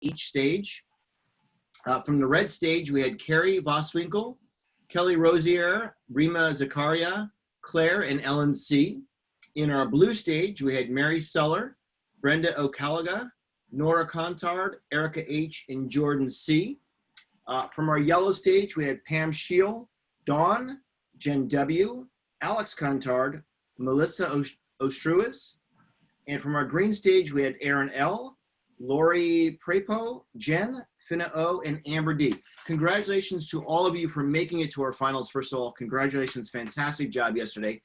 each stage. From the red stage, we had Carrie Voswinkle, Kelly Rosier, Rima Zakaria, Claire, and Ellen C. In our blue stage, we had Mary Suller, Brenda O'Callagha, Nora Contard, Erica H., and Jordan C. From our yellow stage, we had Pam Scheel, Dawn, Jen W., Alex Contard, Melissa Ostruis. And from our green stage, we had Aaron L., Lori Prepo, Jen, Finna O, and Amber D. Congratulations to all of you for making it to our finals. First of all, congratulations. Fantastic job yesterday.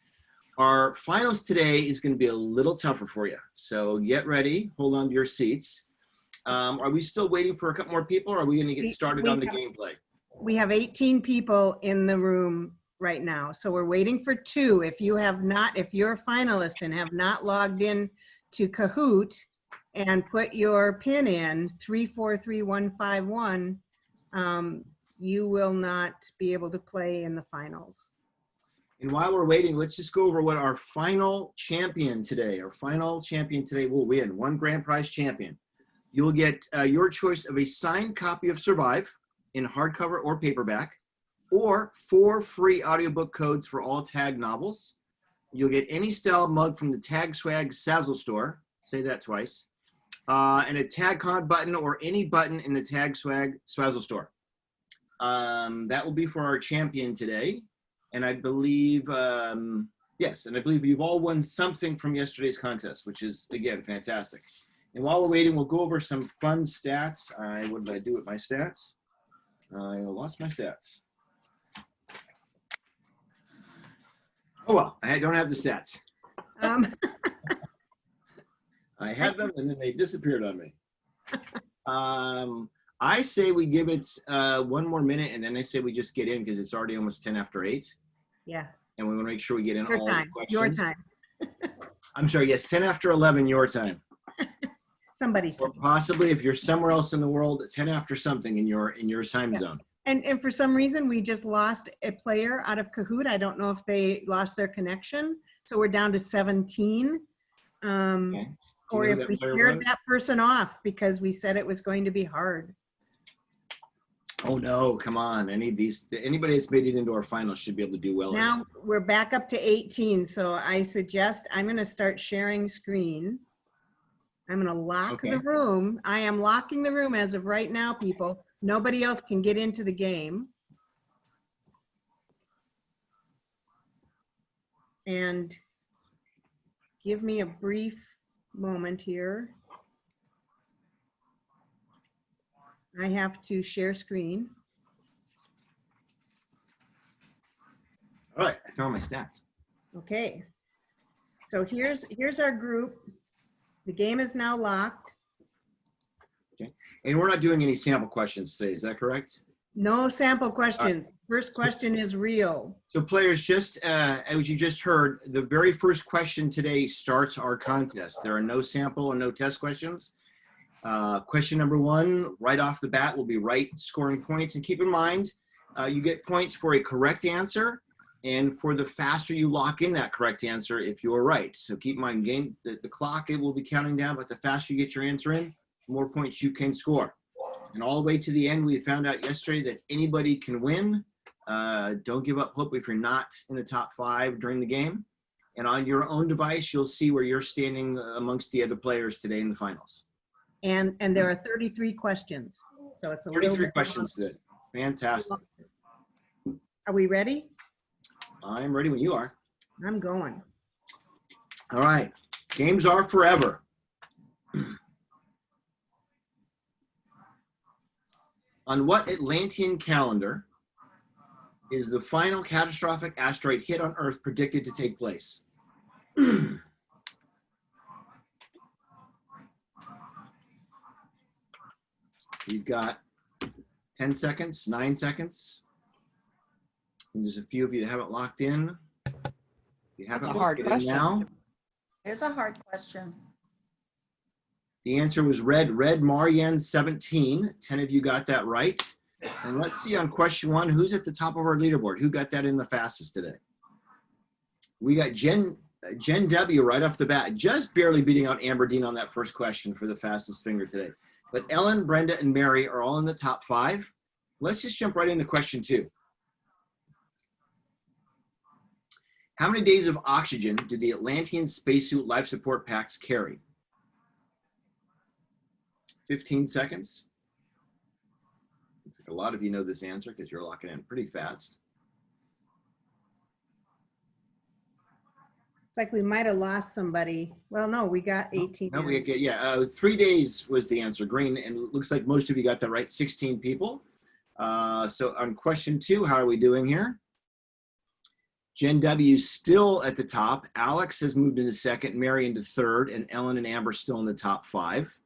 Our finals today is going to be a little tougher for you. So get ready. Hold on to your seats. Are we still waiting for a couple more people, or are we going to get started on the gameplay? We have 18 people in the room right now. So we're waiting for 2. If you're a finalist and have not logged in to Kahoot and put your PIN in 343151, you will not be able to play in the finals. And while we're waiting, let's just go over what our final champion today will win. 1 grand prize champion. You'll get your choice of a signed copy of Survive in hardcover or paperback, or 4 free audiobook codes for all Tag novels. You'll get any style mug from the Tag Swag Sazzle store. Say that twice. And a Tag Con button or any button in the Tag Swag Swazzle store. That will be for our champion today. And I believe, yes, and I believe you've all won something from yesterday's contest, which is, again, fantastic. And while we're waiting, we'll go over some fun stats. What did I do with my stats? I lost my stats. Oh, well, I don't have the stats. I had them, and then they disappeared on me. I say we give it 1 more minute, and then I say we just get in because it's already almost 10 after 8. Yeah. And we want to make sure we get in Your all time. the questions. Your time. I'm sorry, yes, 10 after 11, your time. Somebody's Or possibly if you're somewhere else in the world, 10 after something in your time zone. And for some reason, we just lost a player out of Kahoot. I don't know if they lost their connection. So we're down to 17. Okay. Or if we scared that person off because we said it was going to be hard. Oh no, come on. Anybody that's made it into our finals should be able to do well. Now we're back up to 18. So I suggest I'm going to start sharing screen. I'm going to lock the room. I am locking the room as of right now, people. Nobody else can get into the game. And give me a brief moment here. I have to share screen. All right, I found my stats. Okay. So here's our group. The game is now locked. Okay. And we're not doing any sample questions today, is that correct? No sample questions. First question is real. So players, just as you just heard, the very first question today starts our contest. There are no sample and no test questions. Question number 1, right off the bat, will be right scoring points. And keep in mind, you get points for a correct answer and for the faster you lock in that correct answer if you're right. So keep in mind, the clock, it will be counting down, but the faster you get your answer in, the more points you can score. And all the way to the end, we found out yesterday that anybody can win. Don't give up hope if you're not in the top 5 during the game. And on your own device, you'll see where you're standing amongst the other players today in the finals. And there are 33 questions. So it's a 33 questions today. Fantastic. Are we ready? I'm ready when you are. I'm going. All right. Games are forever. On what Atlantean calendar is the final catastrophic asteroid hit on Earth predicted to take place? You've got 10 seconds, 9 seconds. And there's a few of you that haven't locked in. You haven't locked it in now. It's a hard question. The answer was red Marianne 17. 10 of you got that right. And let's see on question 1, who's at the top of our leaderboard? Who got that in the fastest today? We got Jen W right off the bat, just barely beating out Amber Dean on that first question for the fastest finger today. But Ellen, Brenda, and Mary are all in the top 5. Let's just jump right into question 2. How many days of oxygen do the Atlantean spacesuit life support packs carry? 15 seconds. Looks like a lot of you know this answer because you're locking in pretty fast. It's like we might have lost somebody. Well, no, we got 18. No, we get, yeah, 3 days was the answer, green, and it looks like most of you got that right, 16 people. So on question 2, how are we doing here? Jen W still at the top. Alex has moved into 2nd, Mary into 3rd, and Ellen and Amber still in the top 5.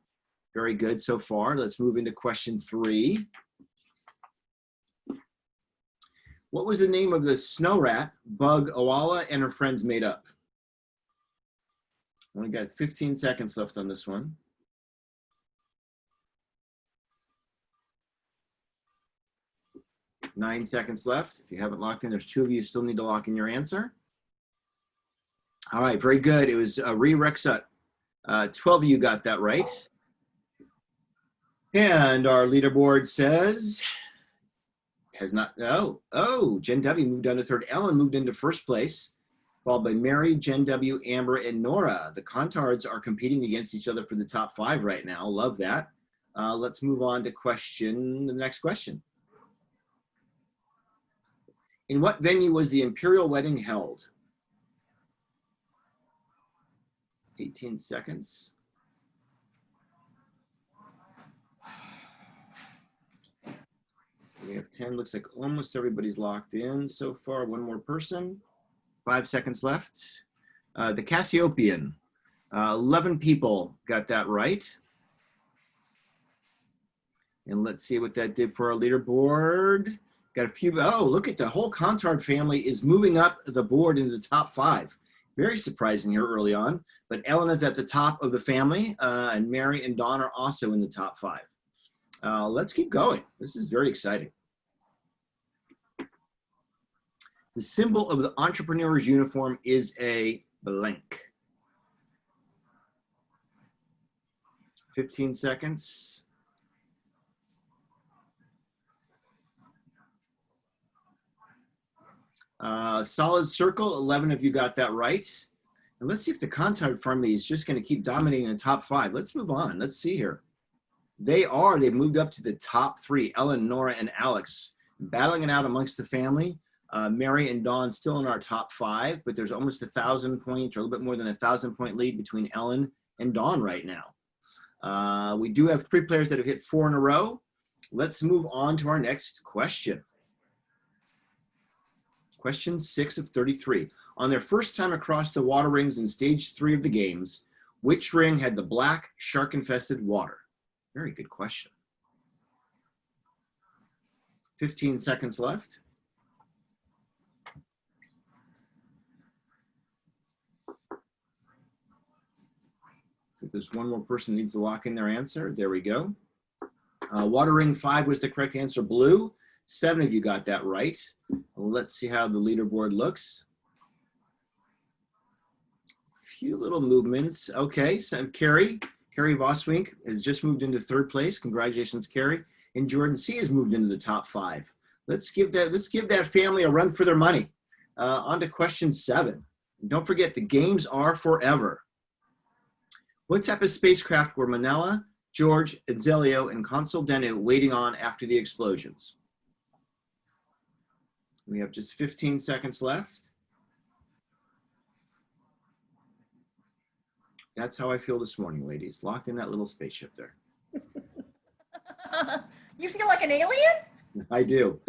Very good so far. Let's move into question 3. What was the name of the snow rat Bug Owala and her friends made up? Only got 15 seconds left on this one. Nine seconds left. If you haven't locked in, there's 2 of you still need to lock in your answer. All right, very good. It was Rexut. 12 of you got that right. And our leaderboard says, has not, Jen W moved down to 3rd. Ellen moved into 1st place, followed by Mary, Jen W, Amber, and Nora. The Contards are competing against each other for the top 5 right now. Love that. Let's move on to the next question. In what venue was the imperial wedding held? 18 seconds. We have 10. Looks like almost everybody's locked in so far. One more person. 5 seconds left. The Cassiopean. 11 people got that right. And let's see what that did for our leaderboard. Got a few. Oh, look at the whole Contard family is moving up the board into the top 5. Very surprising here early on. But Ellen is at the top of the family, and Mary and Dawn are also in the top 5. Let's keep going. This is very exciting. The symbol of the entrepreneur's uniform is a blank. 15 seconds. Solid circle, 11 of you got that right. And let's see if the Contard family is just going to keep dominating the top 5. Let's move on. Let's see here. They've moved up to the top 3. Ellen, Nora, and Alex battling it out amongst the family. Mary and Dawn still in our top 5, but there's almost 1,000 points, or a little bit more than 1,000 point lead between Ellen and Dawn right now. We do have 3 players that have hit 4 in a row. Let's move on to our next question. Question 6 of 33. On their first time across the water rings in stage 3 of the games, which ring had the black shark-infested water? Very good question. 15 seconds left. So if there's one more person who needs to lock in their answer, there we go. Water ring 5 was the correct answer, blue. 7 of you got that right. Let's see how the leaderboard looks. Few little movements. Okay, so Carrie Voswink has just moved into 3rd place. Congratulations, Carrie. And Jordan C has moved into the top 5. Let's give that family a run for their money. On to question 7. And don't forget, the games are forever. What type of spacecraft were Manila, George, Azelio, and Consul Denu waiting on after the explosions? We have just 15 seconds left. That's how I feel this morning, ladies. Locked in that little spaceship there. You feel like an alien? I do.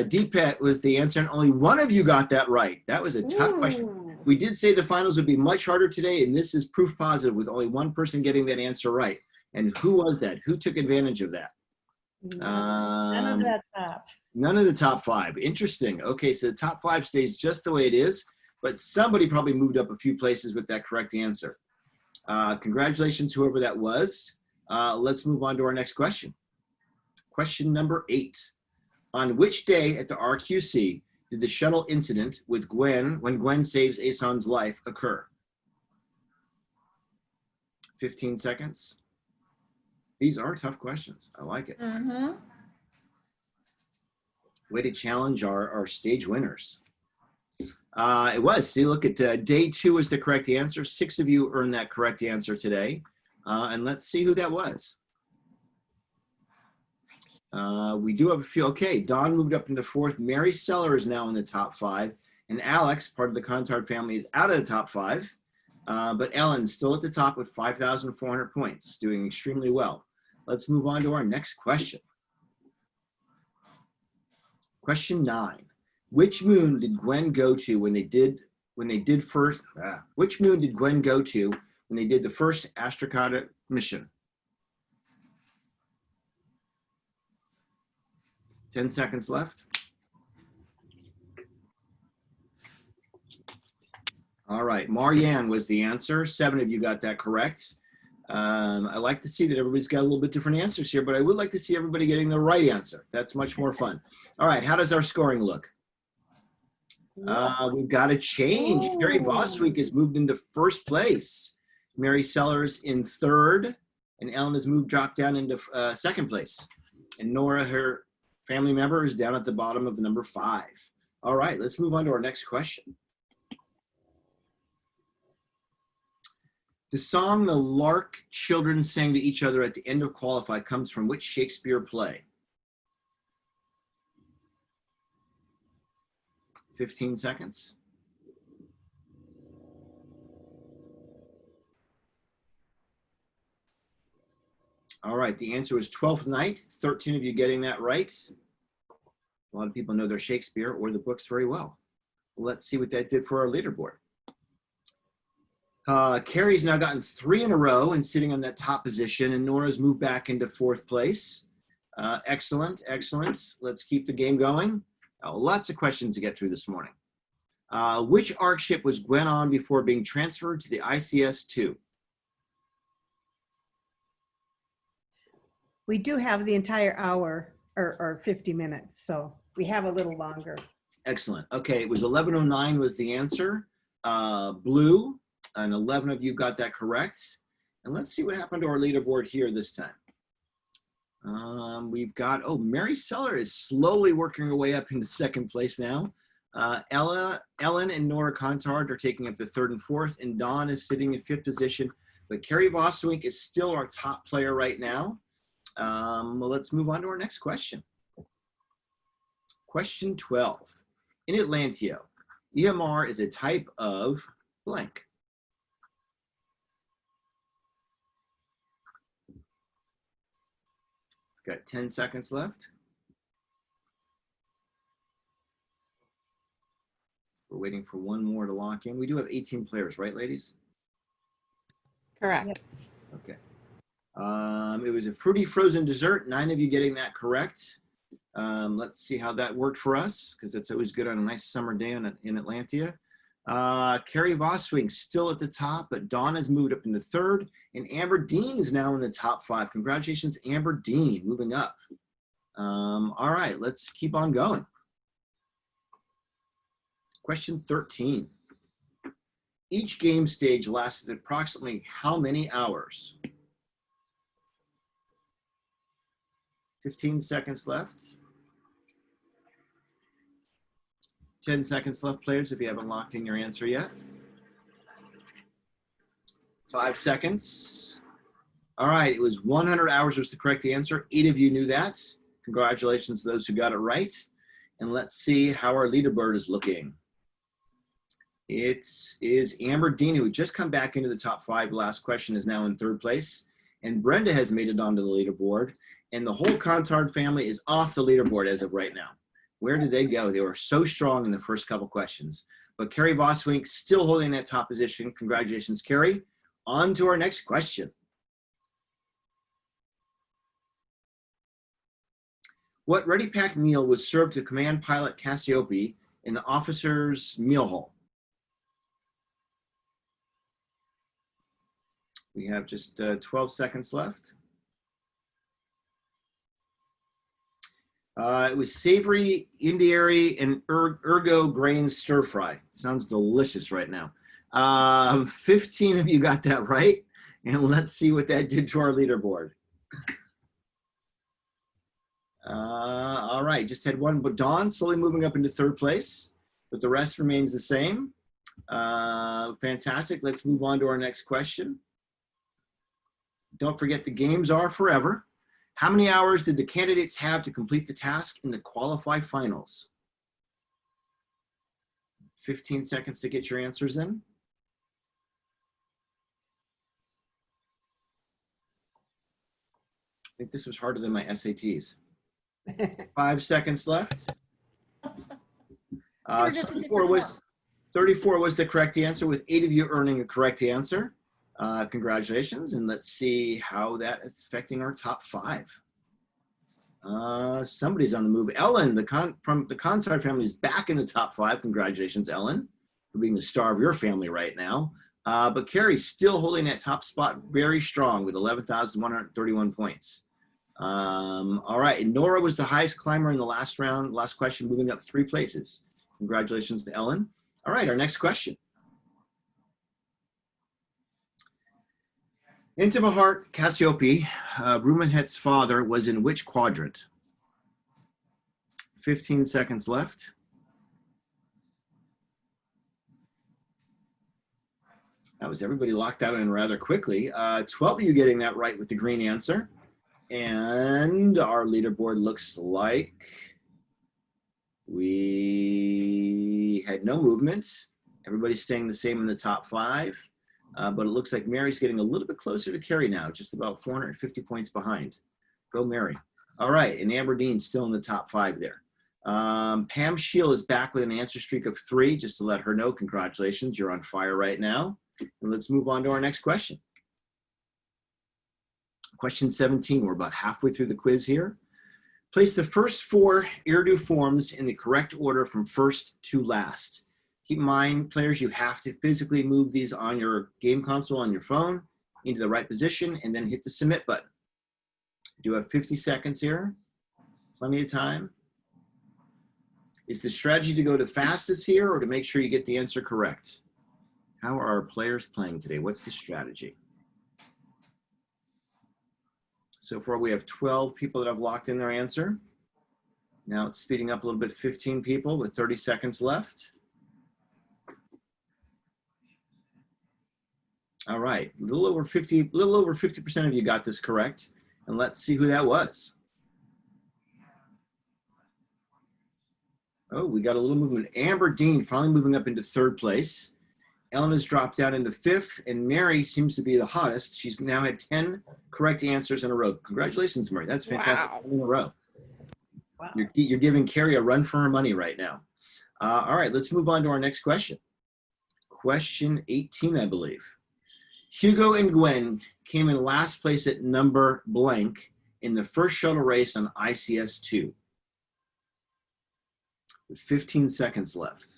D-Pet was the answer, and only one of you got that right. That was a tough question. We did say the finals would be much harder today, and this is proof positive with only one person getting that answer right. And who was that? Who took advantage of that? None of that top. None of the top 5. Interesting. Okay, so the top 5 stays just the way it is, but somebody probably moved up a few places with that correct answer. Congratulations, whoever that was. Let's move on to our next question. Question number 8. On which day at the RQC did the shuttle incident with Gwen, when Gwen saves Aeson's life, occur? 15 seconds. These are tough questions. I like it. Mm-hmm. Way to challenge our stage winners. It was. See, look at day 2 is the correct answer. 6 of you earned that correct answer today. And let's see who that was. We do have a few. Okay, Don moved up into 4th. Mary Seller is now in the top 5. And Alex, part of the Contard family, is out of the top 5. But Ellen's still at the top with 5,400 points, doing extremely well. Let's move on to our next question. Question 9. Which moon did Gwen go to when they did first? Which moon did Gwen go to when they did the first astroctadra mission? 10 seconds left. All right, Marianne was the answer. 7 of you got that correct. I like to see that everybody's got a little bit different answers here, but I would like to see everybody getting the right answer. That's much more fun. All right, how does our scoring look? We've got a change. Carrie Voswink has moved into 1st place. Mary Sellers in 3rd, and Ellen has dropped down into 2nd place. And Nora, her family member, is down at the bottom of number 5. All right, let's move on to our next question. The song the Lark children sang to each other at the end of Qualify comes from which Shakespeare play? 15 seconds. All right, the answer was Twelfth Night. 13 of you getting that right. A lot of people know their Shakespeare or the books very well. Let's see what that did for our leaderboard. Carrie's now gotten 3 in a row and sitting on that top position, and Nora's moved back into 4th place. Excellent, excellent. Let's keep the game going. Lots of questions to get through this morning. Which ARC ship was Gwen on before being transferred to the ICS-2? We do have the entire hour or 50 minutes, so we have a little longer. Excellent. Okay, it was 11:09 was the answer. Blue, and 11 of you got that correct. And let's see what happened to our leaderboard here this time. We've got, Mary Seller is slowly working her way up into 2nd place now. Ellen and Nora Contard are taking up the 3rd and 4th, and Dawn is sitting in 5th position. But Carrie Voswink is still our top player right now. Well, let's move on to our next question. Question 12. In Atlantia, EMR is a type of blank. Got 10 seconds left. So we're waiting for one more to lock in. We do have 18 players, right, ladies? Correct. Yep. Okay. It was a fruity frozen dessert. 9 of you getting that correct. Let's see how that worked for us, because it's always good on a nice summer day in Atlantia. Carrie Voswink still at the top, but Dawn has moved up into 3rd, and Amber Dean is now in the top 5. Congratulations, Amber Dean, moving up. All right, let's keep on going. Question 13. Each game stage lasted approximately how many hours? 15 seconds left. 10 seconds left, players, if you haven't locked in your answer yet. 5 seconds. All right, it was 100 hours was the correct answer. 8 of you knew that. Congratulations to those who got it right. And let's see how our leaderboard is looking. It is Amber Dean, who had just come back into the top 5. Last question is now in 3rd place. And Brenda has made it onto the leaderboard. And the whole Contard family is off the leaderboard as of right now. Where did they go? They were so strong in the first couple questions. But Carrie Voswink still holding that top position. Congratulations, Carrie. On to our next question. What ready pack meal was served to command pilot Cassiope in the officer's meal hall? We have just 12 seconds left. It was savory, indiary, and ergo grain stir fry. Sounds delicious right now. 15 of you got that right. And let's see what that did to our leaderboard. All right, just had one, but Dawn slowly moving up into third place, but the rest remains the same. Fantastic. Let's move on to our next question. Don't forget the games are forever. How many hours did the candidates have to complete the task in the qualify finals? 15 seconds to get your answers in. I think this was harder than my SATs. 5 seconds left. 34 was the correct answer, with 8 of you earning a correct answer. Congratulations, and let's see how that is affecting our top 5. Somebody's on the move. Ellen, from the Contard family, is back in the top 5. Congratulations, Ellen, for being the star of your family right now. But Carrie's still holding that top spot very strong with 11,131 points. All right, and Nora was the highest climber in the last round, last question, moving up 3 places. Congratulations to Ellen. All right, our next question. Into Bahart Cassiope, Rumenhet's father, was in which quadrant? 15 seconds left. That was everybody locked out in rather quickly. 12 of you getting that right with the green answer. And our leaderboard looks like we had no movements. Everybody's staying the same in the top 5. But it looks like Mary's getting a little bit closer to Carrie now, just about 450 points behind. Go Mary. All right, and Amberdean's still in the top 5 there. Pam Scheel is back with an answer streak of 3, just to let her know, congratulations, you're on fire right now. And let's move on to our next question. Question 17, we're about halfway through the quiz here. Place the first 4 Eridu forms in the correct order from first to last. Keep in mind, players, you have to physically move these on your game console on your phone into the right position and then hit the submit button. You do have 50 seconds here, plenty of time. Is the strategy to go the fastest here or to make sure you get the answer correct? How are our players playing today? What's the strategy? So far, we have 12 people that have locked in their answer. Now it's speeding up a little bit, 15 people with 30 seconds left. All right, a little over 50% of you got this correct. And let's see who that was. Oh, we got a little movement. Amber Dean finally moving up into 3rd place. Ellen has dropped down into 5th, and Mary seems to be the hottest. She's now had 10 correct answers in a row. Congratulations, Mary. That's fantastic. Wow. In a row. Wow. You're giving Carrie a run for her money right now. All right, let's move on to our next question. Question 18, I believe. Hugo and Gwen came in last place at number blank in the first shuttle race on ICS-2. With 15 seconds left.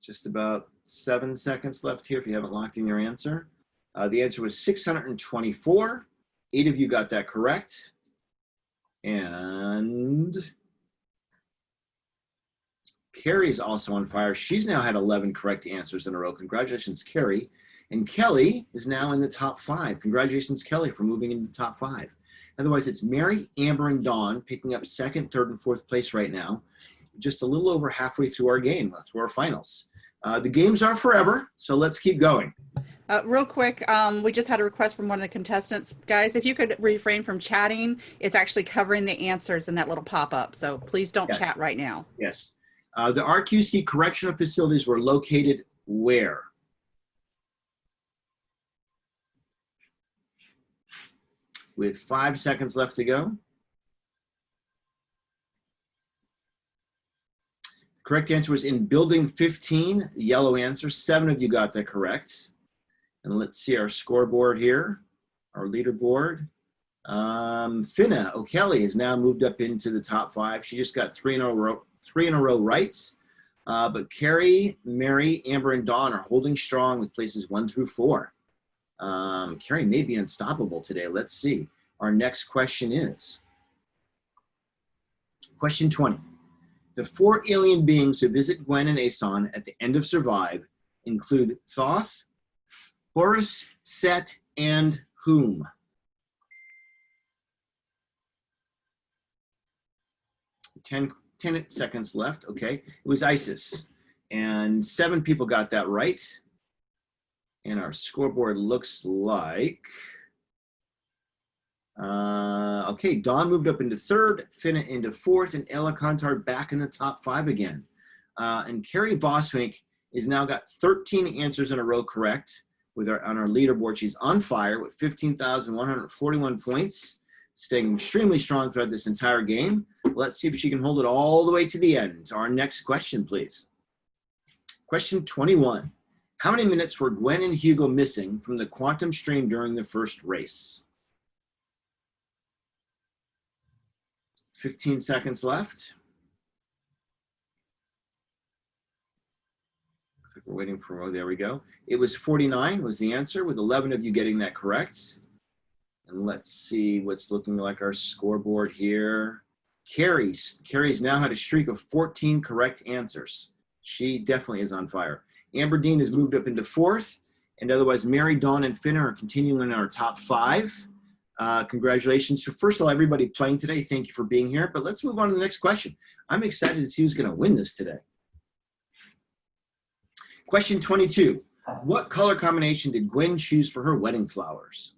Just about 7 seconds left here if you haven't locked in your answer. The answer was 624. 8 of you got that correct. And Carrie's also on fire. She's now had 11 correct answers in a row. Congratulations, Carrie. And Kelly is now in the top 5. Congratulations, Kelly, for moving into the top 5. Otherwise, it's Mary, Amber, and Dawn picking up 2nd, 3rd, and 4th place right now. Just a little over halfway through our game, through our finals. The games are forever, so let's keep going. Real quick, we just had a request from one of the contestants. Guys, if you could refrain from chatting, it's actually covering the answers in that little pop-up. So please don't chat right now. Yes. The RQC correctional facilities were located where? With 5 seconds left to go. Correct answer was in building 15, the yellow answer. 7 of you got that correct. And let's see our scoreboard here, our leaderboard. Finna O'Kelly has now moved up into the top 5. She just got 3 in a row right. But Carrie, Mary, Amber, and Dawn are holding strong with places 1 through 4. Carrie may be unstoppable today. Let's see. Our next question is question 20. The 4 alien beings who visit Gwen and Aeson at the end of Survive include Thoth, Horus, Set, and whom? Ten seconds left. Okay, it was Isis. And 7 people got that right. And our scoreboard looks like, okay, Dawn moved up into 3rd, Finna into 4th, and Ella Contard back in the top 5 again. And Carrie Boswink has now got 13 answers in a row correct on our leaderboard. She's on fire with 15,141 points, staying extremely strong throughout this entire game. Let's see if she can hold it all the way to the end. Our next question, please. Question 21. How many minutes were Gwen and Hugo missing from the quantum stream during the first race? 15 seconds left. Looks like we're waiting for, oh, there we go. It was 49 was the answer, with 11 of you getting that correct. And let's see what's looking like our scoreboard here. Carrie's now had a streak of 14 correct answers. She definitely is on fire. Amber Dean has moved up into 4th, and otherwise Mary, Dawn, and Finna are continuing in our top 5. Congratulations to, first of all, everybody playing today. Thank you for being here, but let's move on to the next question. I'm excited to see who's going to win this today. Question 22. What color combination did Gwen choose for her wedding flowers?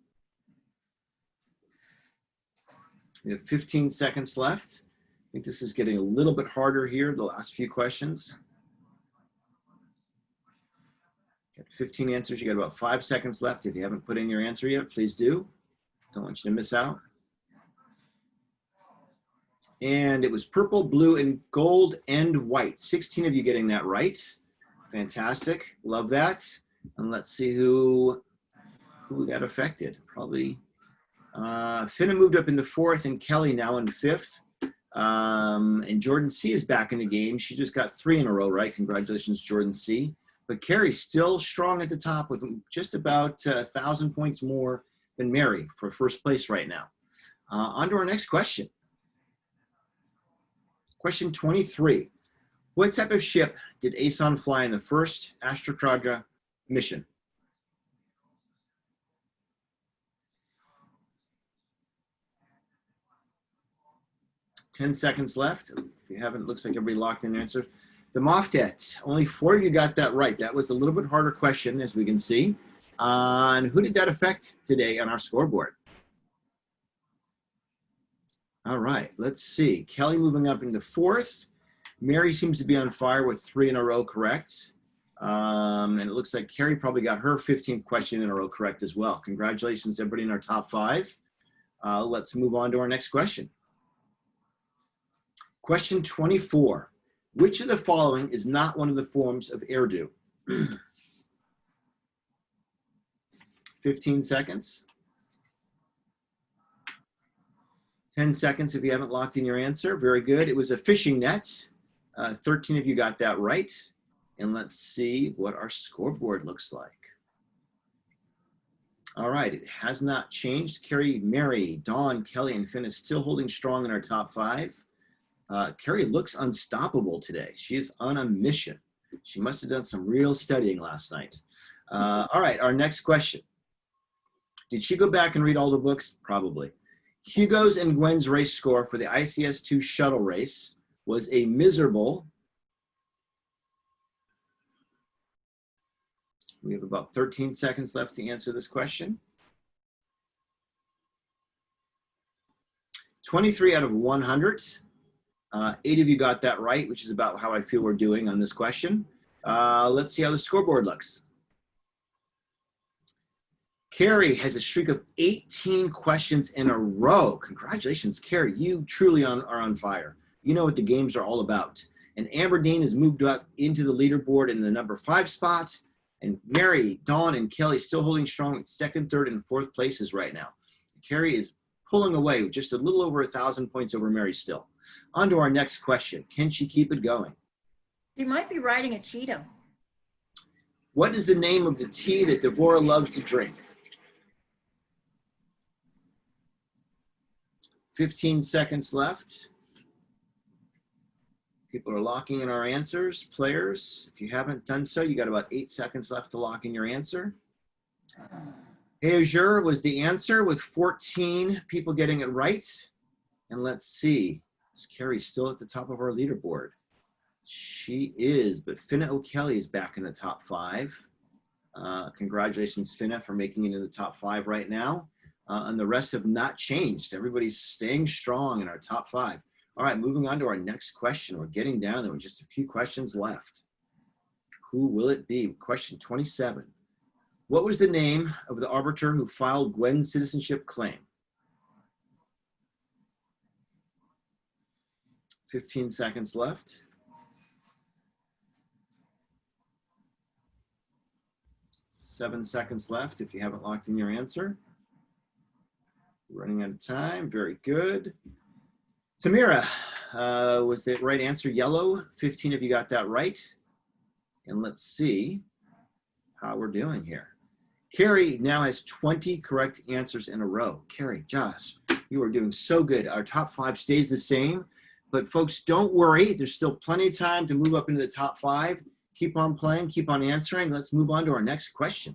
We have 15 seconds left. I think this is getting a little bit harder here, the last few questions. Got 15 answers. You got about 5 seconds left. If you haven't put in your answer yet, please do. Don't want you to miss out. And it was purple, blue, and gold, and white. 16 of you getting that right. Fantastic. Love that. And let's see who that affected. Probably Finna moved up into 4th, and Kelly now in 5th. And Jordan C is back in the game. She just got 3 in a row, right? Congratulations, Jordan C. But Carrie's still strong at the top with just about 1,000 points more than Mary for first place right now. On to our next question. Question 23. What type of ship did Aeson fly in the first astroctadra mission? Ten seconds left. If you haven't, looks like everybody locked in their answers. The Moftet. Only 4 of you got that right. That was a little bit harder question, as we can see. And who did that affect today on our scoreboard? All right, let's see. Kelly moving up into 4th. Mary seems to be on fire with 3 in a row correct. And it looks like Carrie probably got her 15th question in a row correct as well. Congratulations, everybody in our top 5. Let's move on to our next question. Question 24. Which of the following is not one of the forms of Erdu? 15 seconds. 10 seconds if you haven't locked in your answer. Very good. It was a fishing net. 13 of you got that right. And let's see what our scoreboard looks like. All right, it has not changed. Carrie, Mary, Dawn, Kelly, and Finn is still holding strong in our top 5. Carrie looks unstoppable today. She is on a mission. She must have done some real studying last night. All right, our next question. Did she go back and read all the books? Probably. Hugo's and Gwen's race score for the ICS-2 shuttle race was a miserable. We have about 13 seconds left to answer this question. 23 out of 100. 8 of you got that right, which is about how I feel we're doing on this question. Let's see how the scoreboard looks. Carrie has a streak of 18 questions in a row. Congratulations, Carrie. You truly are on fire. You know what the games are all about. And Amber Dean has moved up into the leaderboard in the number 5 spot. And Mary, Dawn, and Kelly still holding strong at 2nd, 3rd, and 4th places right now. Carrie is pulling away with just a little over 1,000 points over Mary still. On to our next question. Can she keep it going? She might be riding a cheetah. What is the name of the tea that Devora loves to drink? 15 seconds left. People are locking in our answers. Players, if you haven't done so, you got about 8 seconds left to lock in your answer. Azure was the answer with 14 people getting it right. And let's see, is Carrie still at the top of our leaderboard? She is, but Finna O'Kelly is back in the top 5. Congratulations, Finna, for making it in the top 5 right now. And the rest have not changed. Everybody's staying strong in our top 5. All right, moving on to our next question. We're getting down there with just a few questions left. Who will it be? Question 27. What was the name of the Arbiter who filed Gwen's citizenship claim? 15 seconds left. 7 seconds left if you haven't locked in your answer. Running out of time. Very good. Tamira, was the right answer yellow? 15 of you got that right. And let's see how we're doing here. Carrie now has 20 correct answers in a row. Carrie, Josh, you are doing so good. Our top 5 stays the same, but folks, don't worry. There's still plenty of time to move up into the top 5. Keep on playing, keep on answering. Let's move on to our next question.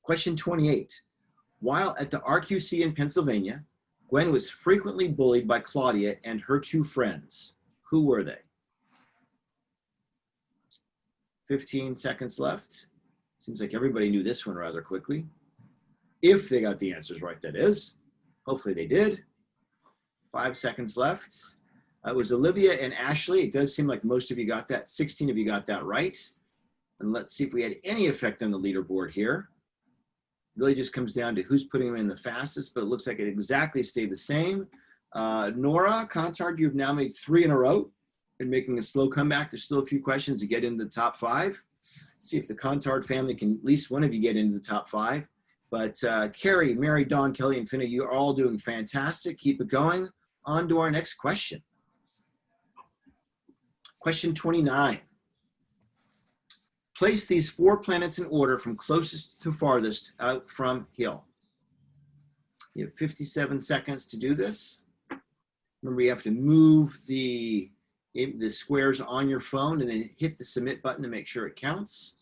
Question 28. While at the RQC in Pennsylvania, Gwen was frequently bullied by Claudia and her 2 friends. Who were they? 15 seconds left. Seems like everybody knew this one rather quickly. If they got the answers right, that is. Hopefully they did. 5 seconds left. It was Olivia and Ashley. It does seem like most of you got that. 16 of you got that right. And let's see if we had any effect on the leaderboard here. It really just comes down to who's putting them in the fastest, but it looks like it exactly stayed the same. Nora Contard, you've now made 3 in a row and making a slow comeback. There's still a few questions to get into the top 5. See if the Contard family can, at least one of you get into the top 5. But Carrie, Mary, Dawn, Kelly, and Finna, you are all doing fantastic. Keep it going. On to our next question. Question 29. Place these 4 planets in order from closest to farthest out from Hill. You have 57 seconds to do this. Remember, you have to move the squares on your phone and then hit the submit button to make sure it counts.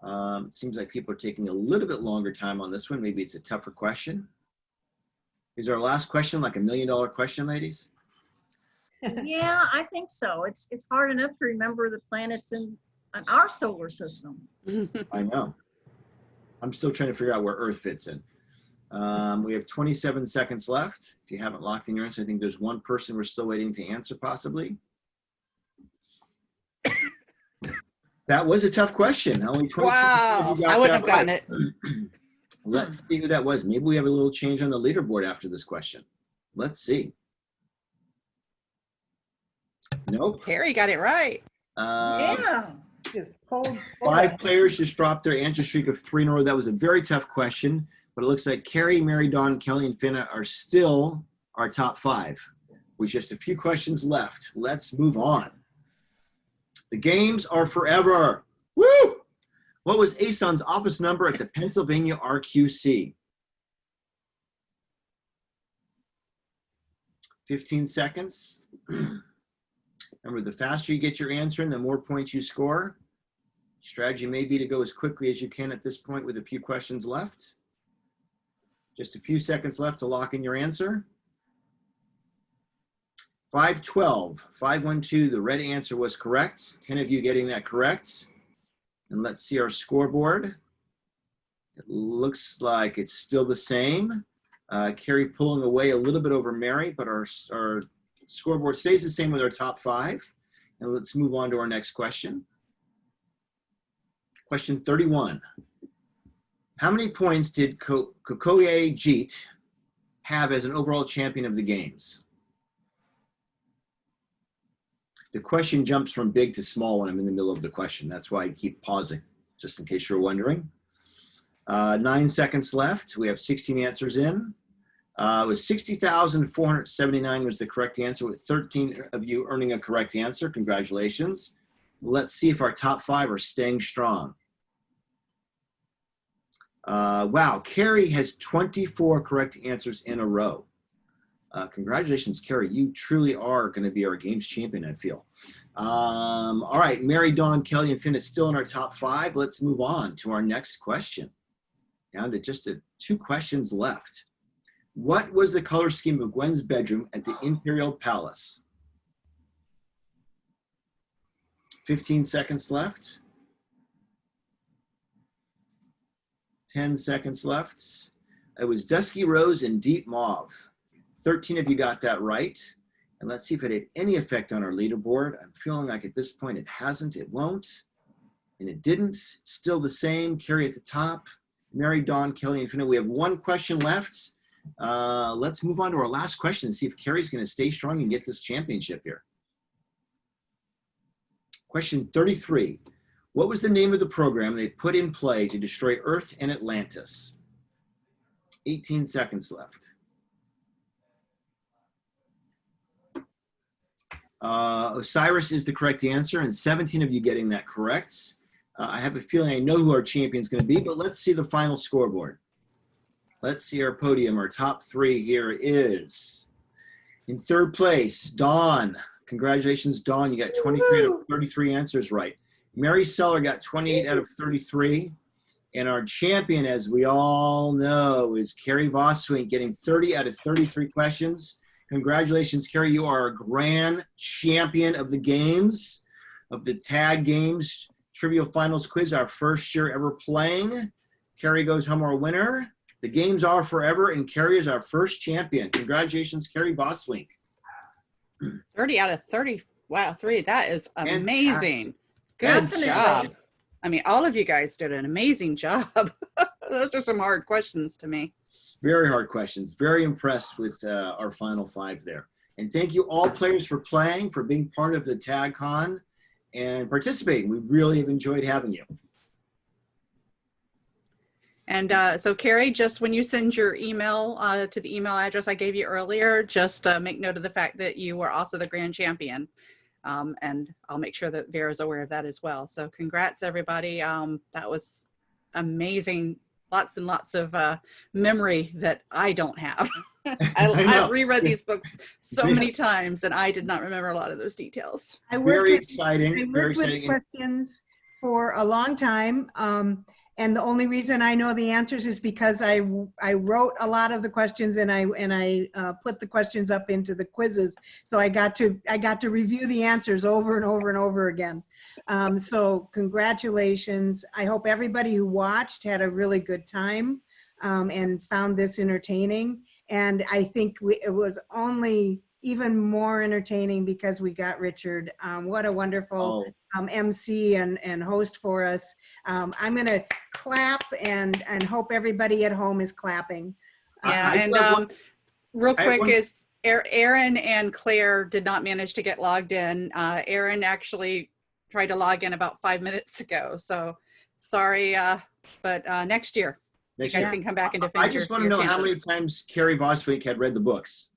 It seems like people are taking a little bit longer time on this one. Maybe it's a tougher question. Is our last question like $1 million question, ladies? Yeah, I think so. It's hard enough to remember the planets in our solar system. I know. I'm still trying to figure out where Earth fits in. We have 27 seconds left. If you haven't locked in your answer, I think there's one person we're still waiting to answer possibly. That was a tough question. Only 26 Wow, of you got I wouldn't that have gotten right. it. Let's see who that was. Maybe we have a little change on the leaderboard after this question. Let's see. Nope. Carrie got it right. Yeah. Just pulled. 5 players just dropped their answer streak of 3 in a row. That was a very tough question, but it looks like Carrie, Mary, Dawn, Kelly, and Finna are still our top 5 with just a few questions left. Let's move on. The games are forever. Woo! What was Aeson's office number at the Pennsylvania RQC? 15 seconds. Remember, the faster you get your answer and the more points you score. Strategy may be to go as quickly as you can at this point with a few questions left. Just a few seconds left to lock in your answer. 512, 512, the red answer was correct. 10 of you getting that correct. And let's see our scoreboard. It looks like it's still the same. Carrie pulling away a little bit over Mary, but our scoreboard stays the same with our top 5. And let's move on to our next question. Question 31. How many points did Kokoye Jeet have as an overall champion of the games? The question jumps from big to small when I'm in the middle of the question. That's why I keep pausing, just in case you're wondering. 9 seconds left. We have 16 answers in. It was 60,479 was the correct answer, with 13 of you earning a correct answer. Congratulations. Let's see if our top 5 are staying strong. Wow, Carrie has 24 correct answers in a row. Congratulations, Carrie. You truly are going to be our games champion, I feel. All right, Mary, Dawn, Kelly, and Finn is still in our top 5. Let's move on to our next question. Down to just 2 questions left. What was the color scheme of Gwen's bedroom at the Imperial Palace? 15 seconds left. 10 seconds left. It was dusky rose and deep mauve. 13 of you got that right. And let's see if it had any effect on our leaderboard. I'm feeling like at this point it hasn't, it won't, and it didn't. It's still the same. Carrie at the top. Mary, Dawn, Kelly, and Finna. We have 1 question left. Let's move on to our last question and see if Carrie's going to stay strong and get this championship here. Question 33. What was the name of the program they put in play to destroy Earth and Atlantis? 18 seconds left. Osiris is the correct answer, and 17 of you getting that correct. I have a feeling I know who our champion is going to be, but let's see the final scoreboard. Let's see our podium. Our top 3 here is in 3rd place, Dawn. Congratulations, Dawn. You got 23 out of 33 answers right. Mary Seller got 28 out of 33. And our champion, as we all know, is Carrie Voswink, getting 30 out of 33 questions. Congratulations, Carrie. You are a grand champion of the games, of the tag games Trivial Finals quiz, our first year ever playing. Carrie goes home our winner. The games are forever, and Carrie is our first champion. Congratulations, Carrie Voswink. 30 out of 30. Wow, 3. That is amazing. Fantastic. Good job. I mean, all of you guys did an amazing job. Those are some hard questions to me. Very hard questions. Very impressed with our final 5 there. And thank you all players for playing, for being part of the Tag Con and participating. We really have enjoyed having you. And so Carrie, just when you send your email to the email address I gave you earlier, just make note of the fact that you were also the grand champion. And I'll make sure that Vera's aware of that as well. So congrats, everybody. That was amazing. Lots and lots of memory that I don't have. I've reread these books so many times, and I did not remember a lot of those details. Very exciting. I worked with questions for a long time. And the only reason I know the answers is because I wrote a lot of the questions, and I put the questions up into the quizzes. So I got to review the answers over and over and over again. So congratulations. I hope everybody who watched had a really good time and found this entertaining. And I think it was only even more entertaining because we got Richard. What a wonderful MC and host for us. I'm going to clap and hope everybody at home is clapping. Yeah, and real quick is Aaron and Claire did not manage to get logged in. Aaron actually tried to log in about 5 minutes ago. So sorry, but next year. You guys can come back and defend. I just want to know how many times Carrie Voswink had read the books,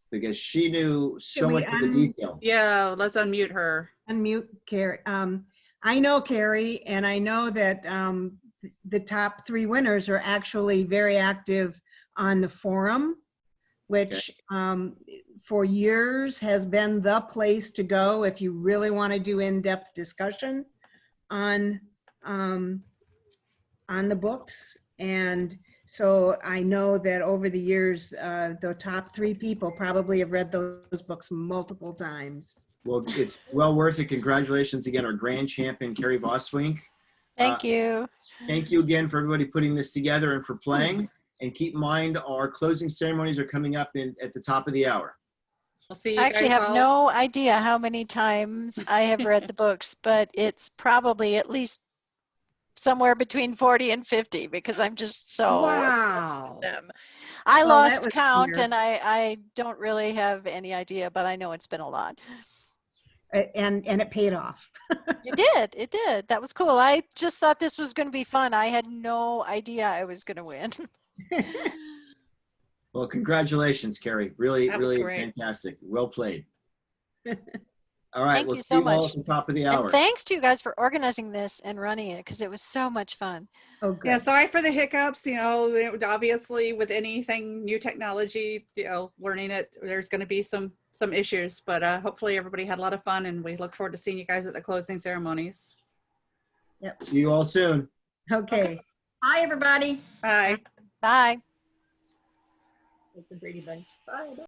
because she knew so much of the detail. Yeah, let's unmute her. Unmute Carrie. I know Carrie, and I know that the top 3 winners are actually very active on the forum, which for years has been the place to go if you really want to do in-depth discussion on the books. And so I know that over the years, the top 3 people probably have read those books multiple times. Well, it's well worth it. Congratulations again, our grand champion, Carrie Voswink. Thank you. Thank you again for everybody putting this together and for playing. And keep in mind, our closing ceremonies are coming up at the top of the hour. We'll see you I actually guys have all. no idea how many times I have read the books, but it's probably at least somewhere between 40 and 50 because I'm just so Wow. obsessed with them. I Well, lost that was count clear. and I don't really have any idea, but I know it's been a lot. And it paid off. It did. That was cool. I just thought this was going to be fun. I had no idea I was going to win. Well, congratulations, Carrie. Really, That was really great. fantastic. Well played. All right, Thank we'll you see so you all much. at the top of the hour. And thanks to you guys for organizing this and running it because it was so much fun. Oh, good. Yeah, sorry for the hiccups. You know, obviously with anything new technology, you know, learning it, there's going to be some some issues, but hopefully everybody had a lot of fun, and we look forward to seeing you guys at the closing ceremonies. Yep. See you all soon. Okay. Hi, everybody. Bye. Bye. With the Brady Bunch. Bye.